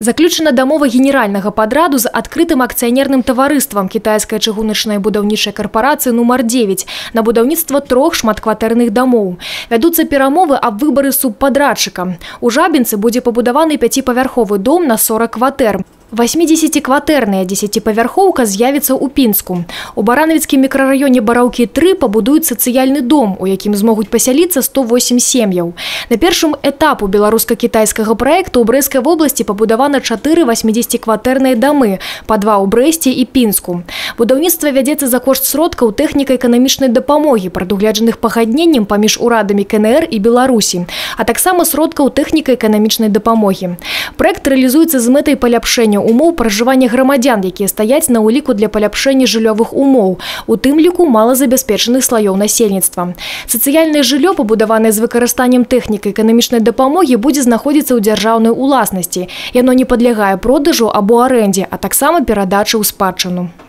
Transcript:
Заключена дамова генеральнага падраду з адкрытым акцыянерным таварыствам кітайскай чыгуначнай будаўнічай карпорацыі нумар 9 на будаўніцтва 3 шматкватэрных дамоў. Вядуцца перамовы аб выбары субпадрадчыка. У Жабінцы будзе пабудаваны 5павярховы дом на 40 кватэр. 80-кватэрная 10павярхоўка з'явіцца ў Пінску. У Баранавіцкім мікрараёне Бараўкі 3 пабудуюць сацыяльны дом, у якім змогуць пасяліцца 108 сем'яў. На першым этапу беларуска-кітайскага праекту ў Брэскай вобласці пабудавана 4 80-кватэрныя дамы, па 2 ў Брэсце і Пінску. Будаўніцтва вядзецца за кошт сродкаў тэхніка-эканамічнай дапамогі, прадугледжаных пагадненнем паміж урадамі КНР і Беларусі, а таксама сродкаў тэхніка-эканамічнай дапамогі. Праект рэалізуецца з мэтай паляпшэння умоў пражывання грамадзян, якія стаяць на ўліку для паляпшэння жыллёвых умоў, у тым ліку малазабяспечаных слаёў насельніцтва. Сацыяльнае жыллё, пабудаванае з выкарыстаннем тэхнікі эканамічнай дапамогі, будзе знаходзіцца ў дзяржаўнай уласнасці. Яно не падлягае продажу або арэндзе, а таксама перадачы ў спадчыну.